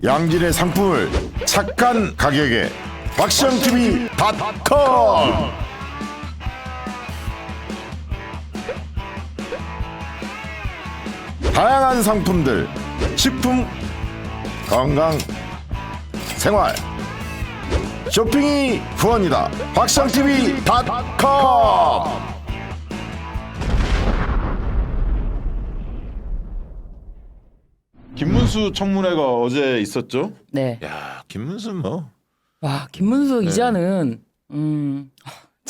양질의 상품을 착한 가격에 박시영TV.com. 다양한 상품들, 식품, 건강, 생활, 쇼핑이 후원이다. 박시영TV.com. 김문수 청문회가 어제 있었죠? 네. 야, 김문수 뭐, 와, 김문수 이자는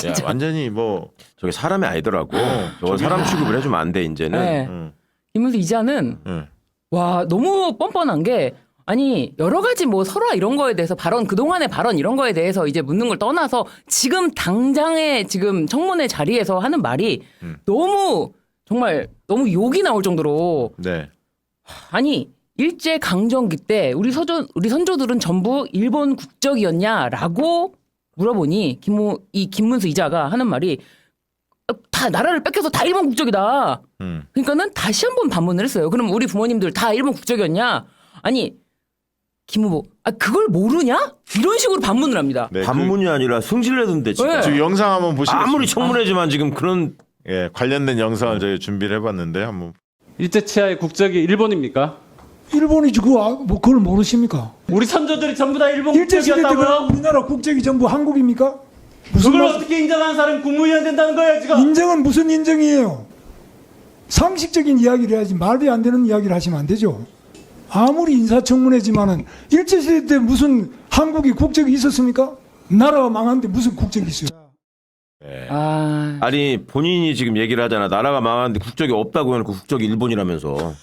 야, 완전히 뭐 저게 사람이 아니더라고. 저거 사람 취급을 해주면 안 돼 이제는. 네. 김문수 이자는 응. 와, 너무 뻔뻔한 게 아니 여러 가지 뭐 설화 이런 거에 대해서 발언 그동안의 발언 이런 거에 대해서 이제 묻는 걸 떠나서 지금 당장의 지금 청문회 자리에서 하는 말이 너무 정말 너무 욕이 나올 정도로 네. 아니 일제 강점기 때 우리 선조들은 전부 일본 국적이었냐라고 물어보니 김문수 이자가 하는 말이 다 나라를 뺏겨서 다 일본 국적이다. 그러니까는 다시 한번 반문을 했어요. 그럼 우리 부모님들 다 일본 국적이었냐? 아니 김 후보, 그걸 모르냐? 이런 식으로 반문을 합니다. 네, 반문이 아니라 승질내던데 지금. 네. 지금 영상 한번 보시겠습니다. 아무리 청문회지만 지금 그런 예, 관련된 영상을 저희 준비를 해봤는데 한번. 일제 치하의 국적이 일본입니까? 일본이지 뭐 그걸 모르십니까? 우리 선조들이 전부 다 일본 일제시대 때 국적이었다고요? 우리나라 국적이 전부 한국입니까? 무슨 그걸 말- 어떻게 인정하는 사람이 국무위원 된다는 거예요 지금? 인정은 무슨 인정이에요? 상식적인 이야기를 해야지 말이 안 되는 이야기를 하시면 안 되죠. 아무리 인사청문회지만은 일제시대 때 무슨 한국이 국적이 있었습니까? 나라가 망한데 무슨 국적이 있어요? 아니 본인이 지금 얘기를 하잖아. 나라가 망하는데 국적이 없다고 해놓고 국적이 일본이라면서.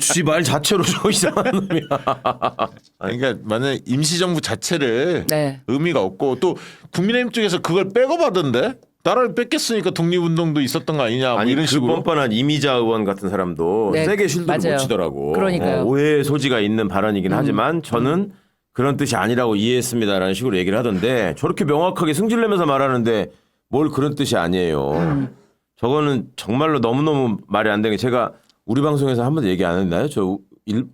지 말 자체로 저 이상한 놈이야. 그러니까 만약 임시정부 자체를 네. 의미가 없고 또 국민의힘 쪽에서 그걸 백업하던데 나라를 뺏겼으니까 독립운동도 있었던 거 아니냐 뭐 아니 이런 그 식으로. 뻔뻔한 이미자 의원 같은 사람도 네, 세게 쉴드를 맞아요. 못 치더라고. 그러니까요. 오해의 소지가 있는 발언이긴 하지만 저는 그런 뜻이 아니라고 이해했습니다라는 식으로 얘기를 하던데 저렇게 명확하게 승질내면서 말하는데 뭘 그런 뜻이 아니에요. 저거는 정말로 너무너무 말이 안 되는 게 제가 우리 방송에서 한 번도 얘기 안 했나요?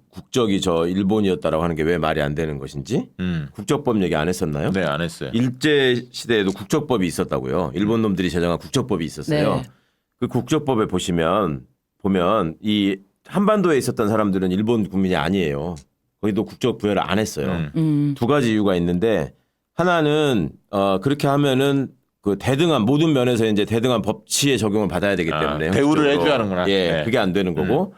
국적이 저 일본이었다라고 하는 게 왜 말이 안 되는 것인지 국적법 얘기 안 했었나요? 네, 안 했어요. 일제 시대에도 국적법이 있었다고요. 일본 놈들이 제정한 국적법이 있었어요. 네. 그 국적법에 보면 이 한반도에 있었던 사람들은 일본 국민이 아니에요. 거기도 국적 부여를 안 했어요. 두 가지 이유가 있는데 하나는 그렇게 하면은 그 대등한 모든 면에서 이제 대등한 법치의 적용을 받아야 되기 때문에 대우를 형식적으로. 해줘야 하는구나. 예, 네. 그게 안 되는 거고.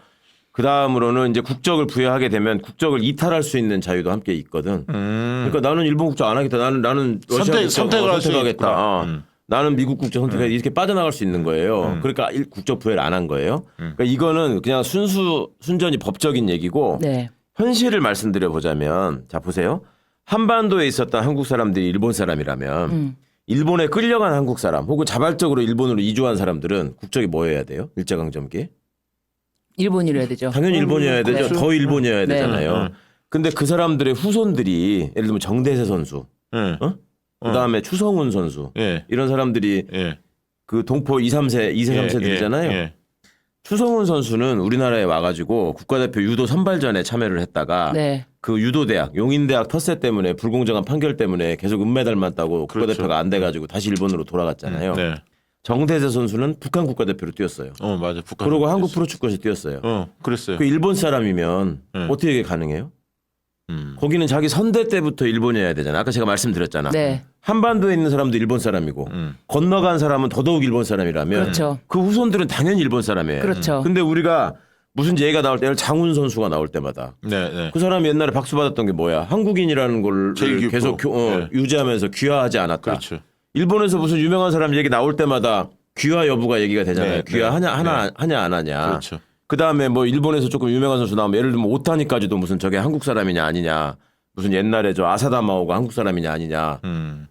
그 다음으로는 이제 국적을 부여하게 되면 국적을 이탈할 수 있는 자유도 함께 있거든. 그러니까 나는 일본 국적 안 하겠다. 나는 러시아 국적 선택을 할수 선택하겠다. 있구나. 나는 미국 국적 선택하겠다. 이렇게 빠져나갈 수 있는 거예요. 그러니까 국적 부여를 안 한 거예요. 그러니까 이거는 그냥 순전히 법적인 얘기고 네. 현실을 말씀드려 보자면 자 보세요. 한반도에 있었던 한국 사람들이 일본 사람이라면 일본에 끌려간 한국 사람 혹은 자발적으로 일본으로 이주한 사람들은 국적이 뭐여야 돼요? 일제강점기에? 일본이라 해야 되죠. 당연히 일본이어야 되죠. 그렇죠. 더 일본이어야 네. 되잖아요. 근데 그 사람들의 후손들이 예를 들면 정대세 선수, 예. 그다음에 추성훈 선수 예. 이런 사람들이 예. 그 동포 2, 3세, 2세, 3세들이잖아요. 예. 추성훈 선수는 우리나라에 와가지고 국가대표 유도 선발전에 참여를 했다가 네. 그 유도대학, 용인대학 텃세 때문에 불공정한 판결 때문에 계속 은메달만 따고 국가대표가 안 돼가지고 다시 일본으로 돌아갔잖아요. 네. 정대세 선수는 북한 국가대표로 뛰었어요. 맞아. 북한. 그리고 한국 프로축구에서 뛰었어요. 그랬어요. 그 일본 사람이면 어떻게 이게 가능해요? 거기는 자기 선대 때부터 일본이어야 되잖아. 아까 제가 말씀드렸잖아. 네. 한반도에 있는 사람도 일본 사람이고 건너간 사람은 더더욱 일본 사람이라면 그렇죠. 그 후손들은 당연히 일본 사람이에요. 그렇죠. 근데 우리가 무슨 얘기가 나올 때 장훈 선수가 나올 때마다 네, 네. 그 사람이 옛날에 박수 받았던 게 뭐야? 한국인이라는 걸 제일교포. 계속 네. 유지하면서 귀화하지 않았다. 그렇죠. 일본에서 무슨 유명한 사람 얘기 나올 때마다 귀화 여부가 얘기가 되잖아요. 네, 귀화 네, 하냐 안 하냐. 그렇죠. 그다음에 뭐 일본에서 조금 유명한 선수 나오면 예를 들면 오타니까지도 무슨 저게 한국 사람이냐 아니냐. 무슨 옛날에 저 아사다마오가 한국 사람이냐 아니냐.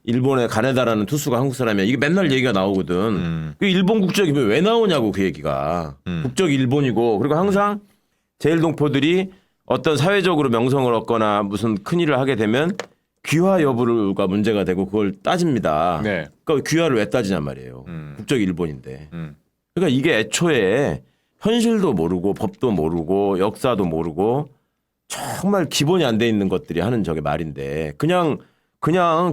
일본의 가네다라는 투수가 한국 사람이냐. 이게 맨날 얘기가 나오거든. 그 일본 국적이 왜 나오냐고 그 얘기가. 국적이 일본이고 그리고 항상 제일동포들이 어떤 사회적으로 명성을 얻거나 무슨 큰일을 하게 되면 귀화 여부가 문제가 되고 그걸 따집니다. 네. 그러니까 귀화를 왜 따지냔 말이에요. 국적이 일본인데. 그러니까 이게 애초에 현실도 모르고 법도 모르고 역사도 모르고 정말 기본이 안 돼 있는 것들이 하는 저게 말인데 그냥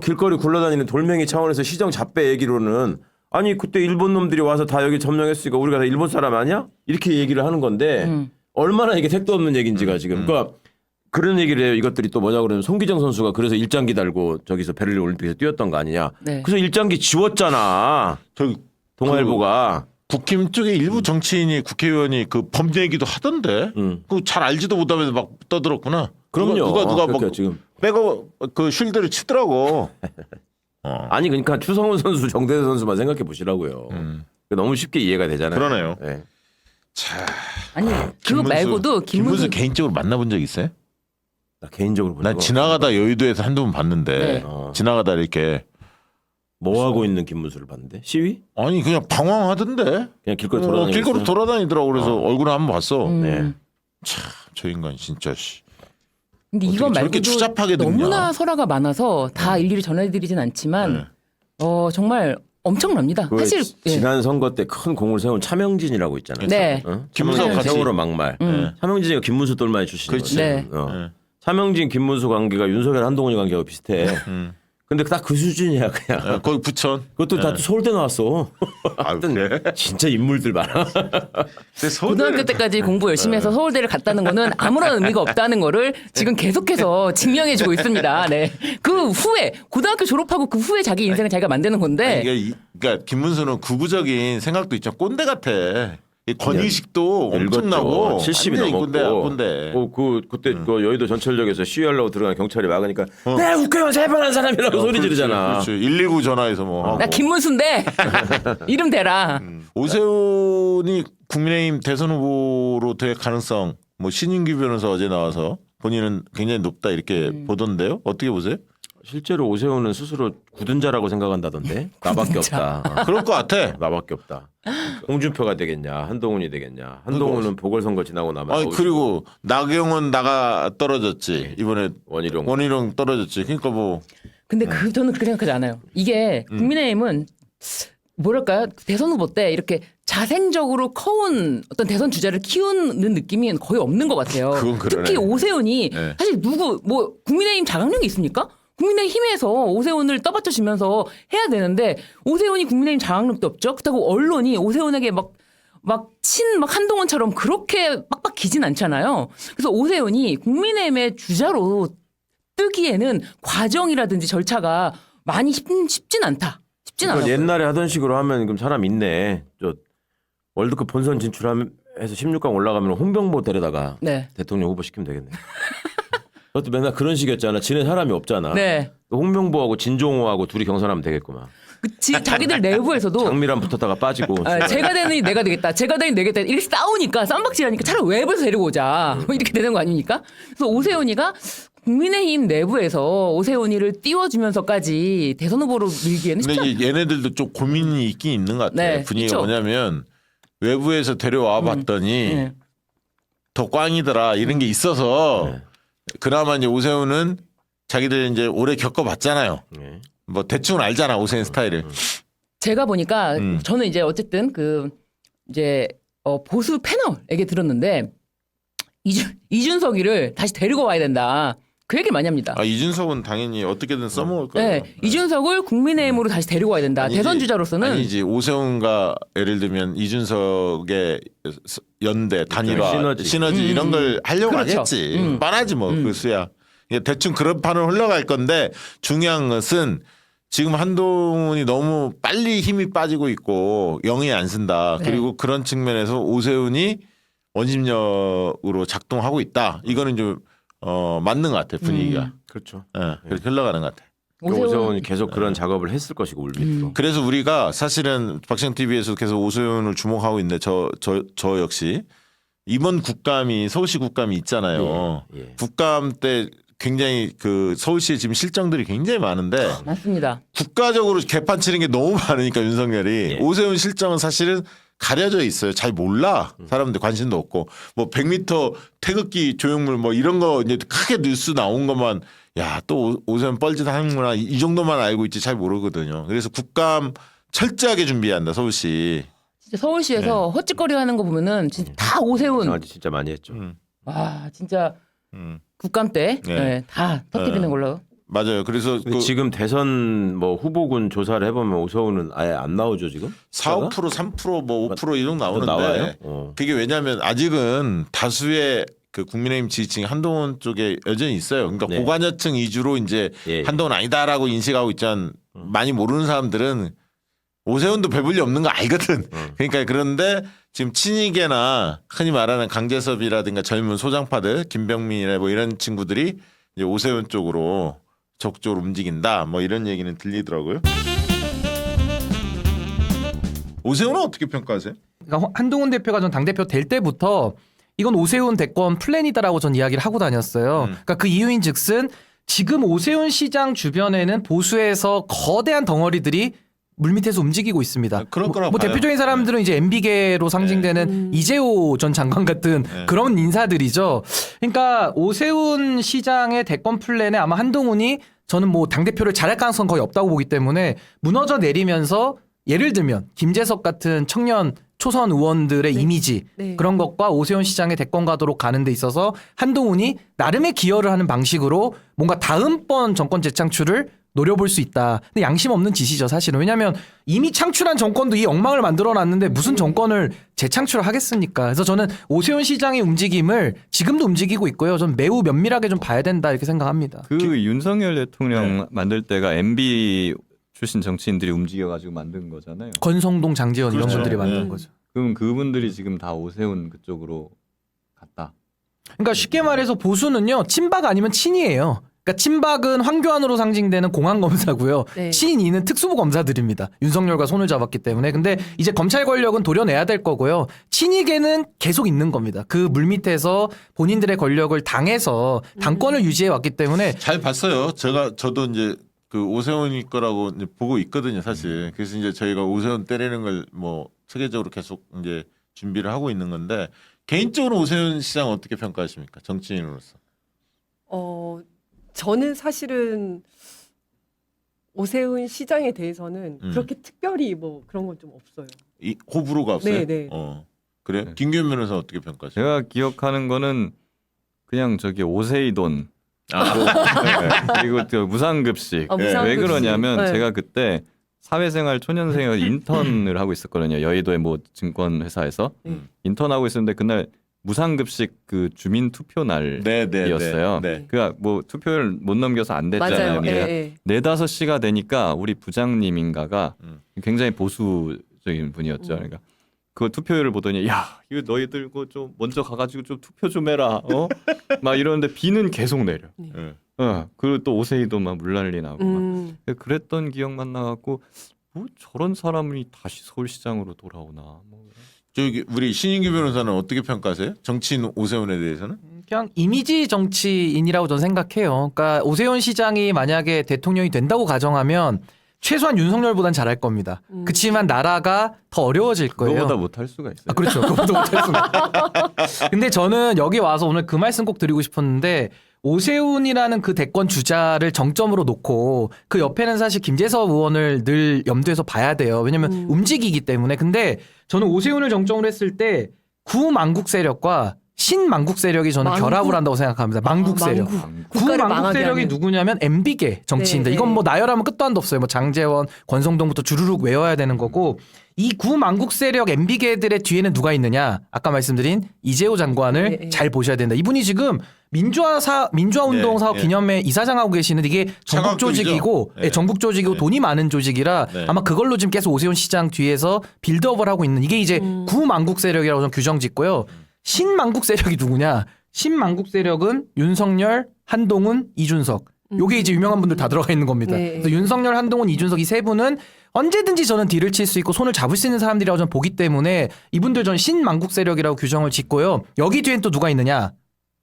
길거리 굴러다니는 돌멩이 차원에서 시정 잡배 얘기로는 아니 그때 일본 놈들이 와서 다 여기 점령했으니까 우리가 다 일본 사람 아니야? 이렇게 얘기를 하는 건데 얼마나 이게 택도 없는 얘기인지가 지금 그러니까 그런 얘기를 해요. 이것들이 또 뭐냐 그러면 송기정 선수가 그래서 일장기 달고 저기서 베를린 올림픽에서 뛰었던 거 아니냐. 네. 그래서 일장기 지웠잖아. 저기 동아일보가. 국힘 쪽에 일부 정치인이 국회의원이 그 범 얘기도 하던데. 그 잘 알지도 못하면서 막 떠들었구나. 그럼요. 누가 그러니까 막 지금. 빼고 그 쉴드를 치더라고. 아니 그러니까 추성훈 선수, 정대세 선수만 생각해 보시라고요. 너무 쉽게 이해가 되잖아요. 그러네요. 네. 아니 그거 말고도 김문수 개인적으로 만나본 적 있어요? 나 개인적으로 본 난 적 지나가다 여의도에서 한두 번 봤는데 네. 지나가다 이렇게 뭐 하고 있는 김문수를 봤는데 시위? 아니 그냥 방황하던데. 그냥 길거리 돌아다니고 길거리 있어요? 돌아다니더라고. 그래서 얼굴을 한번 봤어. 네. 저 인간 진짜 씨. 근데 어떻게 이건 저렇게 말고도 추잡하게 듣냐. 너무나 설화가 많아서 다 일일이 전해드리진 않지만 정말 엄청납니다. 그 사실 지난 선거 때 큰 공을 세운 차명진이라고 있잖아요. 네. 어? 김문수하고 차명진 같이. 세월호 막말. 차명진이가 김문수 똘마니 출신이거든요. 네. 네. 차명진 김문수 관계가 윤석열 한동훈이 관계하고 비슷해. 근데 딱 그 수준이야 그냥. 거기 부천. 그것도 다 서울대 나왔어. 아, 그래? 진짜 인물들 많아. 고등학교 때까지 공부 열심히 해서 서울대를 갔다는 거는 아무런 의미가 없다는 거를 지금 계속해서 증명해주고 있습니다. 네. 그 후에 고등학교 졸업하고 그 후에 자기 인생을 자기가 만드는 건데 그러니까 김문수는 구구적인 생각도 있죠. 꼰대 같아. 이 권위식도 엄청나고 70이 완전히 넘었고. 꼰대. 그때 그 여의도 전철역에서 시위하려고 들어간 경찰이 막으니까 내가 국회의원 3번 한 사람이라고 소리 지르잖아. 그렇지. 119 전화해서 뭐. 하고. 나 김문수인데 이름 대라. 오세훈이 국민의힘 대선 후보로 될 가능성 뭐 신인규 변호사 어제 나와서 본인은 굉장히 높다 이렇게 보던데요. 어떻게 보세요? 실제로 오세훈은 스스로 굳은 자라고 생각한다던데. 나밖에 없다. 그럴 것 같아. 나밖에 없다. 홍준표가 되겠냐, 한동훈이 되겠냐. 한동훈은 보궐선거 지나고 나면 아니 나오시고. 그리고 나경원 나가 떨어졌지. 이번에 원희룡 떨어졌지. 그러니까 뭐 근데 저는 그렇게 생각하지 않아요. 이게 국민의힘은 뭐랄까요? 대선 후보 때 이렇게 자생적으로 커온 어떤 대선 주자를 키우는 느낌이 거의 없는 것 같아요. 그건 그러네. 특히 오세훈이 네. 사실 국민의힘 자강력이 있습니까? 국민의힘에서 오세훈을 떠받쳐주면서 해야 되는데 오세훈이 국민의힘 자강력도 없죠. 그렇다고 언론이 오세훈에게 막 한동훈처럼 그렇게 빡빡 기진 않잖아요. 그래서 오세훈이 국민의힘의 주자로 뜨기에는 과정이라든지 절차가 많이 쉽진 않다. 쉽진 않아. 옛날에 하던 식으로 하면 그럼 사람 있네. 저 월드컵 본선 진출해서 16강 올라가면 홍병보 데려다가 네. 대통령 후보 시키면 되겠네. 그것도 맨날 그런 식이었잖아. 지네 사람이 없잖아. 네. 홍명보하고 진종호하고 둘이 경선하면 되겠구만. 자기들 내부에서도 장미란 붙었다가 빠지고. 제가 되니 내가 되겠다. 제가 되니 내가 되겠다. 이렇게 싸우니까 쌈박질하니까 차라리 외부에서 데리고 오자. 뭐 이렇게 되는 거 아닙니까? 그래서 오세훈이가 국민의힘 내부에서 오세훈이를 띄워주면서까지 대선 후보로 밀기에는 쉽지 근데 않다. 이제 얘네들도 좀 고민이 있긴 있는 것 같아. 네, 분위기가 있죠. 뭐냐면 외부에서 데려와 봤더니 네. 더 꽝이더라 이런 게 있어서 그나마 이제 오세훈은 자기들 이제 오래 겪어봤잖아요. 네. 뭐 대충은 알잖아 오세훈 스타일을. 제가 보니까 저는 이제 어쨌든 보수 패널에게 들었는데 이준석이를 다시 데리고 와야 된다. 그 얘기를 많이 합니다. 아 이준석은 당연히 어떻게든 써먹을 거예요. 네, 이준석을 국민의힘으로 다시 데리고 와야 된다. 아니지. 대선 주자로서는 아니지 오세훈과 예를 들면 이준석의 연대 단일화 시너지. 이런 걸 하려고 그렇죠. 하겠지. 뻔하지 뭐 그 수야. 대충 그런 판을 흘러갈 건데 중요한 것은 지금 한동훈이 너무 빨리 힘이 빠지고 있고 영이 안 쓴다. 네. 그리고 그런 측면에서 오세훈이 원심력으로 작동하고 있다. 이거는 좀 맞는 것 같아 분위기가. 그렇죠. 예, 그렇게 흘러가는 것 같아. 오세훈이 계속 그런 작업을 했을 것이고 울밑으로. 그래서 우리가 사실은 박시영 TV에서 계속 오세훈을 주목하고 있는데 저 역시 이번 국감이 서울시 국감이 있잖아요. 예. 국감 때 굉장히 그 서울시에 지금 실정들이 굉장히 많은데 맞습니다. 국가적으로 개판 치는 게 너무 많으니까 윤석열이 예. 오세훈 실정은 사실은 가려져 있어요. 잘 몰라. 사람들 관심도 없고 뭐 100m 태극기 조형물 뭐 이런 거 이제 크게 뉴스 나온 것만 야 또 오세훈 뻘짓 하는구나 이 정도만 알고 있지 잘 모르거든요. 그래서 국감 철저하게 준비한다 서울시. 진짜 서울시에서 헛짓거리 하는 거 보면은 진짜 다 오세훈. 아, 진짜 많이 했죠. 와 진짜 국감 때 네. 네, 다 터뜨리는 걸로. 맞아요. 그래서 근데 지금 대선 뭐 후보군 조사를 해보면 오세훈은 아예 안 나오죠 지금? 4, 5%, 3%, 뭐 5% 이 정도 나오는데 나와요? 그게 왜냐하면 아직은 다수의 그 국민의힘 지지층이 한동훈 쪽에 여전히 있어요. 그러니까 네. 고관여층 위주로 이제 예. 한동훈 아니다라고 인식하고 있지만 많이 모르는 사람들은 오세훈도 배불리 없는 거 알거든. 그러니까 그런데 지금 친이계나 흔히 말하는 강재섭이라든가 젊은 소장파들, 김병민이나 뭐 이런 친구들이 이제 오세훈 쪽으로 적극적으로 움직인다. 뭐 이런 얘기는 들리더라고요. 오세훈은 어떻게 평가하세요? 그러니까 한동훈 대표가 전 당대표 될 때부터 이건 오세훈 대권 플랜이다라고 전 이야기를 하고 다녔어요. 그러니까 그 이유인 즉슨 지금 오세훈 시장 주변에는 보수에서 거대한 덩어리들이 물밑에서 움직이고 있습니다. 그럴 거라고 뭐 봐요. 대표적인 사람들은 이제 MB계로 상징되는 이재호 전 장관 같은 그런 인사들이죠. 그러니까 오세훈 시장의 대권 플랜에 아마 한동훈이 저는 뭐 당대표를 잘할 가능성 거의 없다고 보기 때문에 무너져 내리면서 예를 들면 김재석 같은 청년 초선 의원들의 이미지 네. 그런 것과 오세훈 시장의 대권 가도록 가는 데 있어서 한동훈이 나름의 기여를 하는 방식으로 뭔가 다음번 정권 재창출을 노려볼 수 있다. 근데 양심 없는 짓이죠, 사실은. 왜냐하면 이미 창출한 정권도 이 엉망을 만들어놨는데 무슨 정권을 재창출을 하겠습니까? 그래서 저는 오세훈 시장의 움직임을 지금도 움직이고 있고요. 전 매우 면밀하게 좀 봐야 된다 이렇게 생각합니다. 그 윤석열 대통령 만들 때가 MB 출신 정치인들이 움직여가지고 만든 거잖아요. 권성동, 장제원 이런 그렇죠. 분들이 만든 네. 거죠. 그럼 그분들이 지금 다 오세훈 그쪽으로 갔다. 그러니까 쉽게 말해서 보수는요, 친박 아니면 친이에요. 그러니까 친박은 황교안으로 상징되는 공안검사고요. 네. 친이는 특수부 검사들입니다. 윤석열과 손을 잡았기 때문에. 근데 이제 검찰 권력은 도려내야 될 거고요. 친이계는 계속 있는 겁니다. 그 물밑에서 본인들의 권력을 당해서 당권을 유지해 왔기 때문에 잘 봤어요. 저도 이제 그 오세훈이 거라고 이제 보고 있거든요, 사실. 그래서 이제 저희가 오세훈 때리는 걸 뭐 체계적으로 계속 이제 준비를 하고 있는 건데 개인적으로 오세훈 시장 어떻게 평가하십니까, 정치인으로서? 저는 사실은 오세훈 시장에 대해서는 그렇게 특별히 뭐 그런 건 좀 없어요. 이 호불호가 없어요. 네. 그래요? 김규현 변호사 어떻게 평가하세요? 제가 기억하는 거는 그냥 저기 오세이돈 네. 그리고 그 무상급식. 무상급식. 왜 그러냐면 네. 제가 그때 사회생활 초년생을 인턴을 하고 있었거든요. 여의도의 뭐 증권회사에서 인턴하고 있었는데 그날 무상급식 그 주민 투표 날이었어요. 네. 그러니까 뭐 투표를 못 넘겨서 안 됐잖아요. 맞아요. 근데 4-5시가 되니까 우리 부장님인가가 굉장히 보수적인 분이었죠. 그러니까 그 투표율을 보더니 야 이거 너희들 좀 먼저 가가지고 좀 투표 좀 해라. 막 이러는데 비는 계속 내려. 그리고 또 오세이도 막 물난리 나고 막. 그랬던 기억만 나갖고 뭐 저런 사람이 다시 서울시장으로 돌아오나. 뭐. 저기 우리 신인규 변호사는 어떻게 평가하세요? 정치인 오세훈에 대해서는? 그냥 이미지 정치인이라고 저는 생각해요. 그러니까 오세훈 시장이 만약에 대통령이 된다고 가정하면 최소한 윤석열보단 잘할 겁니다. 그렇지만 나라가 더 어려워질 거예요. 그거보다 못할 수가 있어요. 아, 그렇죠. 그것도 못할 수가. 근데 저는 여기 와서 오늘 그 말씀 꼭 드리고 싶었는데 오세훈이라는 그 대권 주자를 정점으로 놓고 그 옆에는 사실 김재섭 의원을 늘 염두에서 봐야 돼요. 왜냐면 움직이기 때문에. 근데 저는 오세훈을 정점으로 했을 때 구만국 세력과 신만국 세력이 저는 만국? 결합을 한다고 생각합니다. 만국 세력. 국가를 구만국 망하게 세력이 하는. 누구냐면 MB계 정치인들. 네, 이건 네. 뭐 나열하면 끝도 한도 없어요. 뭐 장제원, 권성동부터 주르륵 외워야 되는 거고 이 구만국 세력 MB계들의 뒤에는 누가 있느냐? 아까 말씀드린 이재호 장관을 네, 네. 잘 보셔야 된다. 이분이 지금 민주화운동 네, 사업 네. 기념회 이사장하고 계시는데 이게 전국 차관급이죠? 조직이고 네. 전국 조직이고 네. 돈이 많은 조직이라 네. 아마 그걸로 지금 계속 오세훈 시장 뒤에서 빌드업을 하고 있는 이게 이제 구만국 세력이라고 저는 규정 짓고요. 신만국 세력이 누구냐? 신만국 세력은 윤석열, 한동훈, 이준석. 요게 이제 유명한 분들 다 들어가 있는 겁니다. 네. 그래서 윤석열, 한동훈, 이준석 이 세 분은 언제든지 저는 딜을 칠 수 있고 손을 잡을 수 있는 사람들이라고 저는 보기 때문에 이분들 저는 신만국 세력이라고 규정을 짓고요. 여기 뒤엔 또 누가 있느냐?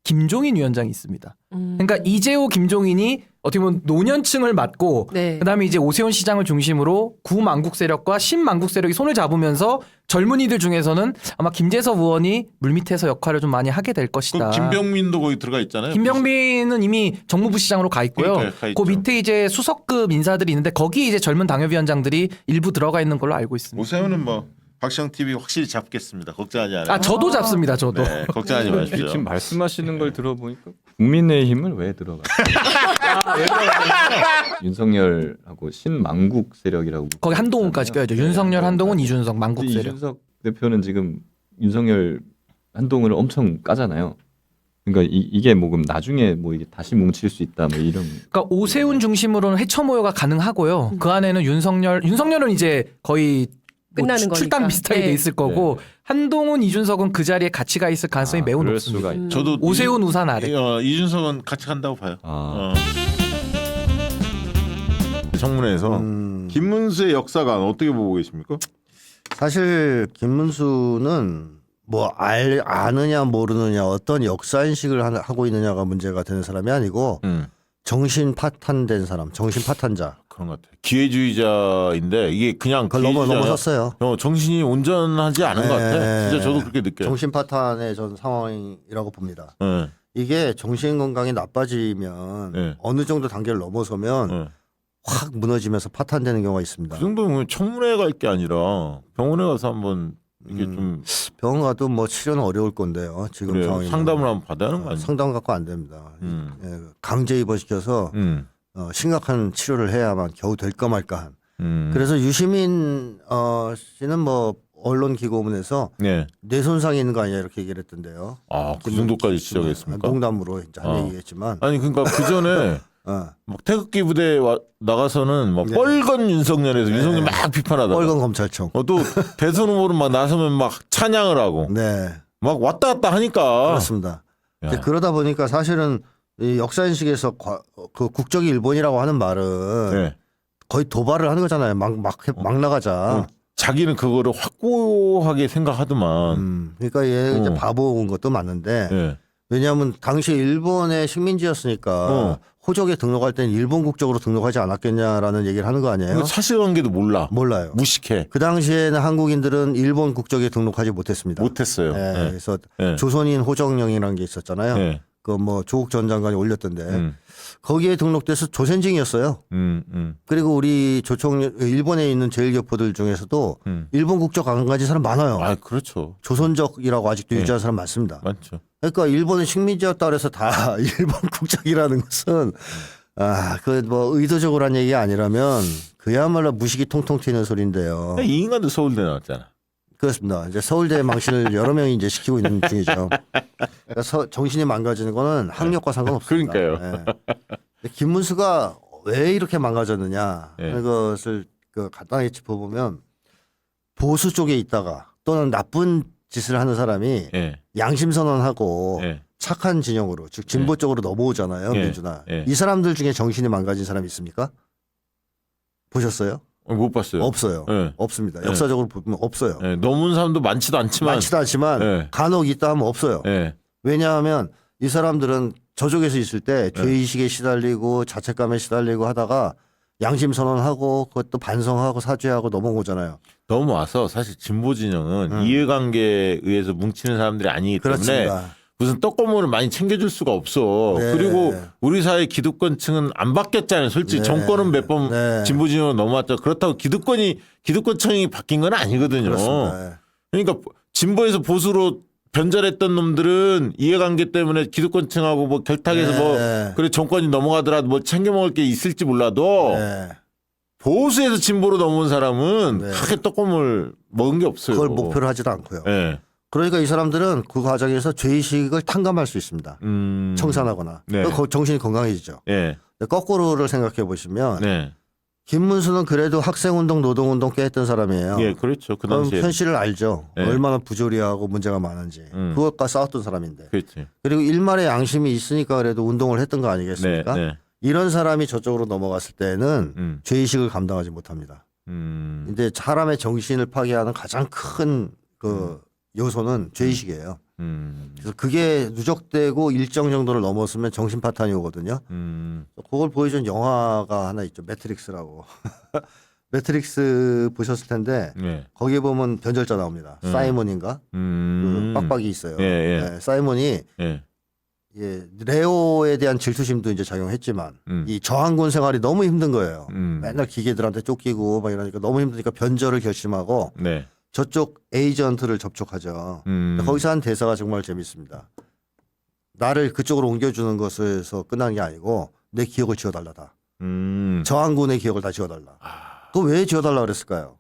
김종인 위원장이 있습니다. 그러니까 이재호, 김종인이 어떻게 보면 노년층을 맡고 네. 그다음에 이제 오세훈 시장을 중심으로 구만국 세력과 신만국 세력이 손을 잡으면서 젊은이들 중에서는 아마 김재섭 의원이 물밑에서 역할을 좀 많이 하게 될 것이다. 그 김병민도 거기 들어가 있잖아요. 김병민은 이미 정무부 시장으로 가 있고요. 그러니까요, 가 있죠. 그 밑에 이제 수석급 인사들이 있는데 거기 이제 젊은 당협위원장들이 일부 들어가 있는 걸로 알고 있습니다. 오세훈은 뭐 박시영 TV 확실히 잡겠습니다. 걱정하지 않아요. 아 저도 잡습니다. 저도. 네, 걱정하지 마십시오. 지금 말씀하시는 걸 들어보니까 국민의힘은 왜 들어가? 윤석열하고 신망국 세력이라고. 거기 한동훈까지 껴야죠. 윤석열, 한동훈, 이준석, 만국 근데 세력. 이준석 대표는 지금 윤석열, 한동훈을 엄청 까잖아요. 그러니까 이게 뭐 그럼 나중에 뭐 이게 다시 뭉칠 수 있다 뭐 이런. 그러니까 오세훈 중심으로는 회처 모여가 가능하고요. 그 안에는 윤석열은 이제 거의 뭐 끝나는 출당 거니까. 비슷하게 네. 돼 있을 거고 한동훈, 이준석은 그 자리에 같이 가 있을 가능성이 매우 그럴 높습니다. 수가 있- 저도 오세훈 우산 아래. 이준석은 같이 간다고 봐요. 아. 청문회에서 김문수의 역사관 어떻게 보고 계십니까? 사실 김문수는 뭐 아느냐 모르느냐 어떤 역사 인식을 하고 있느냐가 문제가 되는 사람이 아니고 정신 파탄된 사람, 정신 파탄자. 그런 것 같아요. 기회주의자인데 이게 그냥 그걸 기회주의자냐? 넘어섰어요. 정신이 온전하지 않은 것 같아. 네. 진짜 저도 그렇게 느껴요. 정신 파탄의 전 상황이라고 봅니다. 네. 이게 정신 건강이 나빠지면 네. 어느 정도 단계를 넘어서면 네. 확 무너지면서 파탄되는 경우가 있습니다. 그 정도면 청문회 갈 게 아니라 병원에 가서 한번 이게 좀 병원 가도 뭐 치료는 어려울 건데요. 지금 그래요. 상황이 상담을 한번 받아야 하는 거 아니에요? 상담 갖고 안 됩니다. 음. 예, 강제 입원시켜서 심각한 치료를 해야만 겨우 될까 말까한. 그래서 유시민 씨는 뭐 언론 기고문에서 네. 뇌 손상이 있는 거 아니냐 이렇게 얘기를 했던데요. 아, 그 정도까지 지적했습니까? 농담으로 이제 한 어. 얘기겠지만. 아니 그러니까 그 전에 어. 막 태극기 부대 나가서는 막 네. 뻘건 윤석열에서 윤석열 막 비판하다가 빨간 검찰청. 또 대선 후보로 막 나서면 막 찬양을 하고 네, 막 왔다 갔다 하니까 그렇습니다. 야. 이제 그러다 보니까 사실은 이 역사인식에서 그 국적이 일본이라고 하는 말은 네. 거의 도발을 하는 거잖아요. 막 나가자. 자기는 그거를 확고하게 생각하더만. 그러니까 얘 이제 어. 바보 온 것도 맞는데 네. 왜냐하면 당시 일본의 식민지였으니까 호적에 등록할 땐 일본 국적으로 등록하지 않았겠냐라는 얘기를 하는 거 아니에요? 그 사실관계도 몰라. 몰라요. 무식해. 그 당시에는 한국인들은 일본 국적에 등록하지 못했습니다. 못했어요. 네, 네. 그래서 네. 조선인 호적령이라는 게 있었잖아요. 네. 그 뭐 조국 전 장관이 올렸던데 거기에 등록돼서 조선징이었어요. 그리고 우리 일본에 있는 제일교포들 중에서도 일본 국적 안 가진 사람 많아요. 아, 그렇죠. 조선적이라고 아직도 네. 유지하는 사람 많습니다. 맞죠. 그러니까 일본은 식민지였다 그래서 다 일본 국적이라는 것은 그 뭐 의도적으로 한 얘기가 아니라면 그야말로 무식이 통통 튀는 소리인데요. 이 인간도 서울대 나왔잖아. 그렇습니다. 이제 서울대 망신을 여러 명이 이제 시키고 있는 중이죠. 그러니까 정신이 망가지는 거는 학력과 상관없습니다. 그러니까요. 네. 김문수가 왜 이렇게 망가졌느냐 네. 하는 것을 간단하게 짚어보면 보수 쪽에 있다가 또는 나쁜 짓을 하는 사람이 예. 양심선언하고 예. 착한 진영으로 즉 진보 쪽으로 넘어오잖아요. 예. 민주나. 예. 이 사람들 중에 정신이 망가진 사람이 있습니까? 보셨어요? 못 봤어요. 없어요. 예. 없습니다. 예. 역사적으로 보면 없어요. 예. 넘은 사람도 많지도 않지만. 많지도 않지만 예. 간혹 있다 하면 없어요. 예. 왜냐하면 이 사람들은 저쪽에서 있을 때 네. 죄의식에 시달리고 자책감에 시달리고 하다가 양심 선언하고 그것도 반성하고 사죄하고 넘어온 거잖아요. 넘어와서 사실 진보 진영은 이해관계에 의해서 뭉치는 사람들이 아니기 때문에 그렇습니다. 무슨 떡고물을 많이 챙겨줄 수가 없어. 네. 그리고 우리 사회 기득권층은 안 바뀌었잖아요. 솔직히 네. 정권은 몇 번 네. 진보 진영으로 넘어왔죠. 그렇다고 기득권층이 바뀐 건 아니거든요. 그렇습니다. 그러니까 진보에서 보수로 변절했던 놈들은 이해관계 때문에 기득권층하고 뭐 결탁해서 네. 뭐 그래 정권이 넘어가더라도 뭐 챙겨 먹을 게 있을지 몰라도 네. 보수에서 진보로 넘어온 사람은 네. 크게 떡고물 먹은 게 없어요. 그걸 목표로 하지도 않고요. 네. 그러니까 이 사람들은 그 과정에서 죄의식을 탕감할 수 있습니다. 청산하거나 네. 그 정신이 건강해지죠. 네. 근데 거꾸로를 생각해 보시면 네. 김문수는 그래도 학생운동, 노동운동 꽤 했던 사람이에요. 예, 그렇죠. 그 그럼 당시에. 현실을 알죠. 네. 얼마나 부조리하고 문제가 많은지. 그것과 싸웠던 사람인데. 그렇지. 그리고 일말의 양심이 있으니까 그래도 운동을 했던 거 아니겠습니까? 네. 이런 사람이 저쪽으로 넘어갔을 때는 죄의식을 감당하지 못합니다. 근데 사람의 정신을 파괴하는 가장 큰 그 요소는 죄의식이에요. 그래서 그게 누적되고 일정 정도를 넘었으면 정신 파탄이 오거든요. 그걸 보여준 영화가 하나 있죠. 매트릭스라고. 매트릭스 보셨을 텐데 네. 거기에 보면 변절자 나옵니다. 사이먼인가? 그 빡빡이 있어요. 예, 예. 네, 사이먼이 예. 예, 레오에 대한 질투심도 이제 작용했지만 이 저항군 생활이 너무 힘든 거예요. 맨날 기계들한테 쫓기고 막 이러니까 너무 힘드니까 변절을 결심하고 네. 저쪽 에이전트를 접촉하죠. 음. 거기서 한 대사가 정말 재밌습니다. 나를 그쪽으로 옮겨주는 것에서 끝난 게 아니고 내 기억을 지워달라다. 저항군의 기억을 다 지워달라. 또 왜 지워달라 그랬을까요?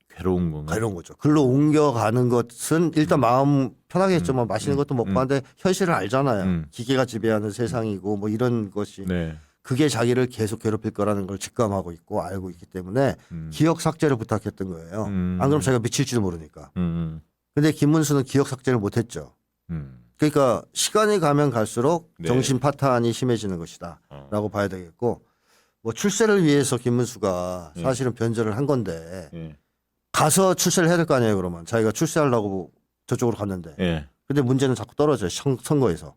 괴로운 건가? 이런 거죠. 글로 옮겨가는 것은 일단 마음 편하게 했죠. 뭐 맛있는 것도 먹고 하는데 현실을 알잖아요. 기계가 지배하는 세상이고 뭐 이런 것이 네. 그게 자기를 계속 괴롭힐 거라는 걸 직감하고 있고 알고 있기 때문에 기억 삭제를 부탁했던 거예요. 안 그러면 자기가 미칠지도 모르니까. 근데 김문수는 기억 삭제를 못했죠. 그러니까 시간이 가면 갈수록 네. 정신 파탄이 심해지는 것이다라고 봐야 되겠고 뭐 출세를 위해서 김문수가 사실은 변절을 한 건데 예. 가서 출세를 해야 될 거 아니에요. 그러면 자기가 출세하려고 저쪽으로 갔는데 예. 근데 문제는 자꾸 떨어져요. 선거에서.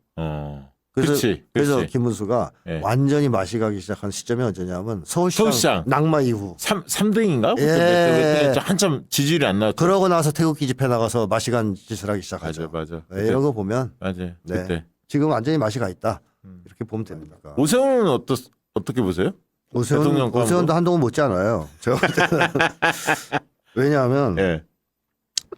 그래서, 그렇지. 그래서 김문수가 예. 완전히 맛이 가기 시작한 시점이 언제냐면 서울시장, 서울시장. 낙마 이후 3등인가? 예. 한참 지지율이 안 나왔죠. 그러고 나서 태극기 집회 나가서 맛이 간 짓을 하기 시작하죠. 맞아. 네, 이런 거 보면 맞아. 네. 그때. 지금 완전히 맛이 가 있다. 이렇게 보면 됩니다. 오세훈은 어떻게 보세요? 대통령 오세훈도 한동안 못지 않아요. 제가 볼 때는. 왜냐하면 예.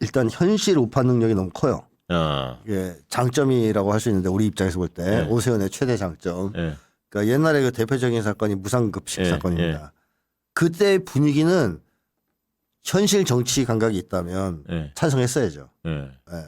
일단 현실 오파 능력이 너무 커요. 아. 이게 장점이라고 할 수 있는데 우리 입장에서 볼 때 네. 오세훈의 최대 장점. 예. 그러니까 옛날에 그 대표적인 사건이 무상급식 예, 사건입니다. 그때 분위기는 현실 정치 감각이 있다면 예. 찬성했어야죠. 예. 예.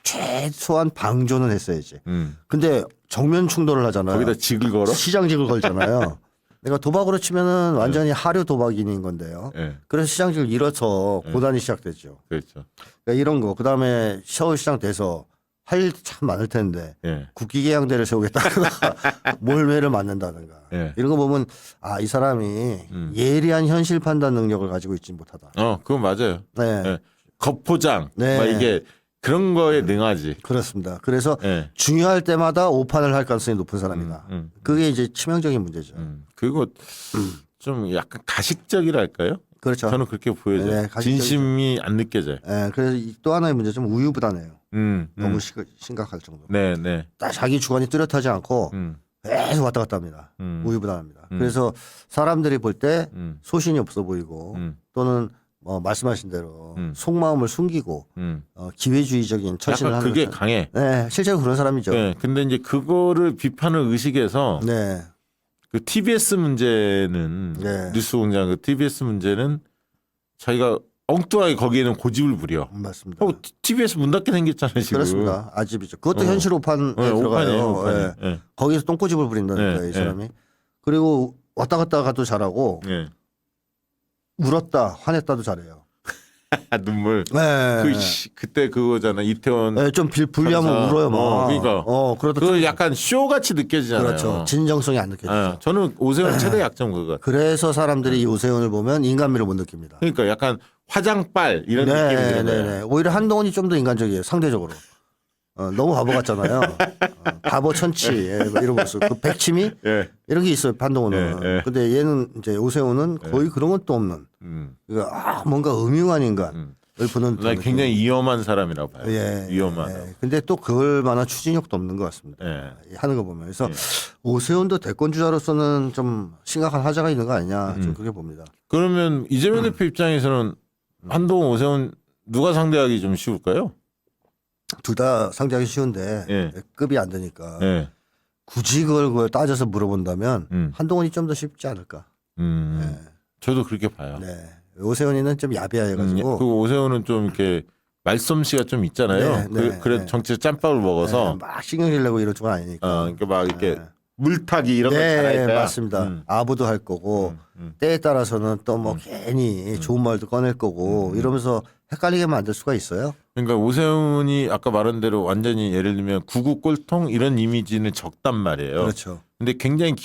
최소한 방조는 했어야지. 음. 근데 정면 충돌을 하잖아요. 거기다 직을 걸어? 시장직을 걸잖아요. 내가 도박으로 치면은 완전히 하류 도박인인 건데요. 예. 그래서 시장직을 잃어서 고단이 시작됐죠. 그렇죠. 그러니까 이런 거. 그다음에 서울시장 돼서 할 일 참 많을 텐데 예. 국기계양대를 세우겠다가 몰매를 맞는다든가 예. 이런 거 보면 아, 이 사람이 예리한 현실 판단 능력을 가지고 있지 못하다. 그건 맞아요. 네. 예. 겉포장. 네. 막 이게 그런 거에 능하지. 그렇습니다. 그래서 예. 중요할 때마다 오판을 할 가능성이 높은 사람이다. 그게 이제 치명적인 문제죠. 그리고 좀 약간 가식적이랄까요? 그렇죠. 저는 그렇게 보여져요. 네, 가식적이죠. 진심이 안 느껴져요. 예, 그래서 또 하나의 문제 좀 우유부단해요. 너무 심각할 정도로. 네, 네. 딱 자기 주관이 뚜렷하지 않고 계속 왔다 갔다 합니다. 우유부단합니다. 그래서 사람들이 볼 때 소신이 없어 보이고 또는 말씀하신 대로 속마음을 숨기고 기회주의적인 처신을 약간 하는 그게 것은- 강해. 네, 실제로 그런 사람이죠. 네. 근데 이제 그거를 비판을 의식해서 네. 그 TBS 문제는 네. 뉴스공장 그 TBS 문제는 자기가 엉뚱하게 거기에는 고집을 부려. 맞습니다. TBS 문 닫게 생겼잖아요 지금. 그렇습니다. 아집이죠. 그것도 현실 오판에 네, 들어가요. 오판이에요. 예. 예. 거기서 똥꼬집을 부린다니까 네, 이 사람이. 그리고 왔다 갔다 가도 잘하고 예. 울었다 화냈다도 잘해요. 눈물. 네. 그때 그거잖아 이태원. 네, 좀 불리하면 감사. 울어요. 막. 그러니까. 그러다 그 약간 쇼 같이 느껴지잖아요. 그렇죠. 진정성이 안 느껴지죠. 예. 저는 오세훈 최대 약점 그거. 그래서 사람들이 이 오세훈을 보면 인간미를 못 느낍니다. 그러니까 약간 화장빨 이런 느낌이 들어요. 네. 오히려 한동훈이 좀 더 인간적이에요. 상대적으로. 너무 바보 같잖아요. 바보 천치 이런 모습. 그 백치미 예. 이런 게 있어요. 한동훈은. 예, 예. 근데 얘는 이제 오세훈은 거의 그런 것도 없는. 그러니까 뭔가 음흉한 인간을 보는. 나 굉장히 위험한 사람이라고 봐요. 예, 위험하다. 예. 근데 또 그럴 만한 추진력도 없는 것 같습니다. 예. 하는 거 보면. 그래서 오세훈도 대권 주자로서는 좀 심각한 하자가 있는 거 아니냐. 좀 그렇게 봅니다. 그러면 이재명 대표 입장에서는 한동훈 오세훈 누가 상대하기 좀 쉬울까요? 둘 다 상대하기 쉬운데 예. 급이 안 되니까 예. 굳이 그걸 따져서 물어본다면 한동훈이 좀 더 쉽지 않을까. 저도 그렇게 봐요. 네. 오세훈이는 좀 야비해가지고 그 오세훈은 좀 이렇게 말솜씨가 좀 있잖아요. 네, 그래 네. 정치에 짬밥을 먹어서 막 신경질 내고 이런 쪽은 아니니까. 그러니까 막 이렇게 네. 물타기 이런 걸 잘할 네, 거야. 맞습니다. 아부도 할 거고 때에 따라서는 또 뭐 괜히 좋은 말도 꺼낼 거고 이러면서 헷갈리게 만들 수가 있어요. 그러니까 오세훈이 아까 말한 대로 완전히 예를 들면 구구 꼴통 이런 이미지는 적단 말이에요. 그렇죠. 근데 굉장히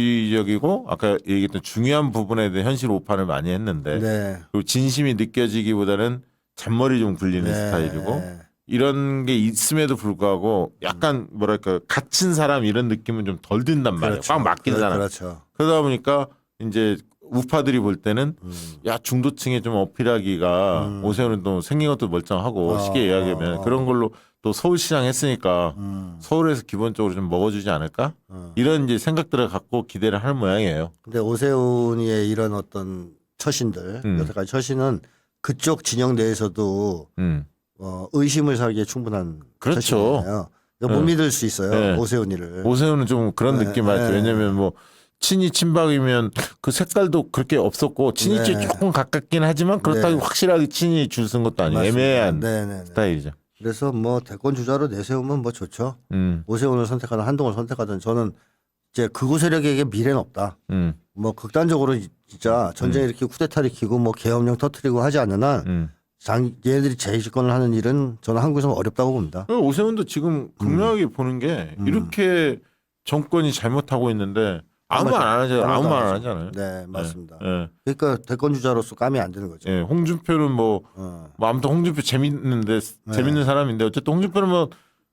기회주의적이고 아까 얘기했던 중요한 부분에 대해 현실 오판을 많이 했는데 네. 그리고 진심이 느껴지기보다는 잔머리 좀 굴리는 네. 스타일이고 이런 게 있음에도 불구하고 약간 뭐랄까 갇힌 사람 이런 느낌은 좀 덜 든단 말이에요. 그렇죠. 꽉 막힌 사람. 그렇죠. 그러다 보니까 이제 우파들이 볼 때는 야 중도층에 좀 어필하기가 오세훈은 또 생긴 것도 멀쩡하고 쉽게 이야기하면 그런 걸로 또 서울시장 했으니까 서울에서 기본적으로 좀 먹어주지 않을까 이런 이제 생각들을 갖고 기대를 하는 모양이에요. 근데 오세훈이의 이런 어떤 처신들 여태까지 처신은 그쪽 진영 내에서도 의심을 사기에 충분한 그렇죠. 처신이잖아요. 그러니까 못 믿을 수 있어요. 네. 오세훈이를. 오세훈은 좀 그런 네, 느낌 받죠. 네. 왜냐면 뭐 친이 친박이면 그 색깔도 그렇게 없었고 친이 쪽 네. 조금 가깝긴 하지만 그렇다고 네. 확실하게 친이 줄 쓴 것도 아니고 맞습니다. 애매한 네네네. 스타일이죠. 그래서 뭐 대권 주자로 내세우면 뭐 좋죠. 오세훈을 선택하든 한동훈을 선택하든 저는 이제 극우 세력에게 미래는 없다. 뭐 극단적으로 진짜 전쟁 일으키고 쿠데타를 일으키고 뭐 계엄령 터트리고 하지 않는 한 얘네들이 재집권을 하는 일은 저는 한국에서 어렵다고 봅니다. 오세훈도 지금 극명하게 보는 게 이렇게 정권이 잘못하고 있는데 아무 말 안 하잖아요. 아무 말 안 하잖아요. 네, 맞습니다. 예. 그러니까 대권 주자로서 감이 안 되는 거죠. 예, 홍준표는 뭐 아무튼 홍준표 재밌는데 재밌는 사람인데 어쨌든 홍준표는 뭐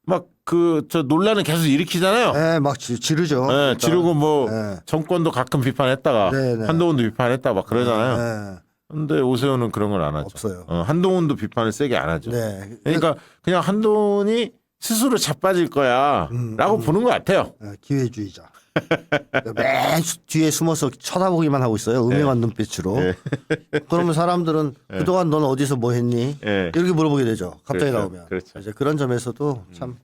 막 그 저 논란을 계속 일으키잖아요. 네, 막 지르죠. 예, 일단. 지르고 뭐 네. 정권도 가끔 비판했다가 네, 네. 한동훈도 비판했다 막 그러잖아요. 네, 근데 오세훈은 그런 걸 안 하죠. 없어요. 한동훈도 비판을 세게 안 하죠. 네. 그러니까 그냥 한동훈이 스스로 자빠질 거야라고 보는 것 같아요. 기회주의자. 맨 뒤에 숨어서 쳐다보기만 하고 있어요. 음흉한 눈빛으로. 그러면 사람들은 그동안 넌 어디서 뭐 했니? 예. 이렇게 물어보게 되죠. 갑자기 그렇죠. 나오면. 그렇죠. 이제 그런 점에서도 참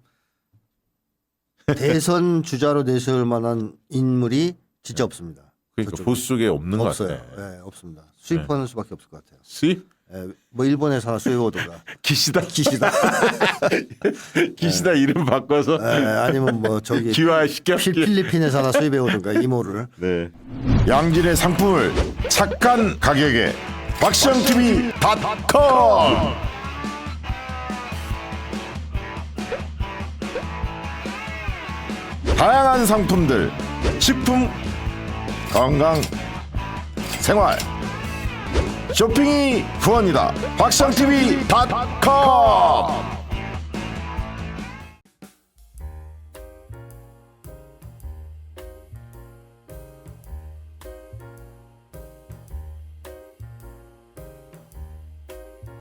대선 주자로 내세울 만한 인물이 진짜 없습니다. 그러니까 저쪽에. 보수 쪽에 없는 것 없어요. 같아요. 네, 없습니다. 수입하는 수밖에 없을 것 같아요. 수입? 예, 뭐 일본에서 하나 수입 오든가. 기시다. 기시다. 기시다 이름 바꿔서 예, 아니면 뭐 저기 기화시켜. 필리핀에서 하나 수입해 오든가 이모를. 네. 양질의 상품을 착한 가격에 박시영TV.com 다양한 상품들 식품 건강 생활 쇼핑이 후원이다 박시영TV.com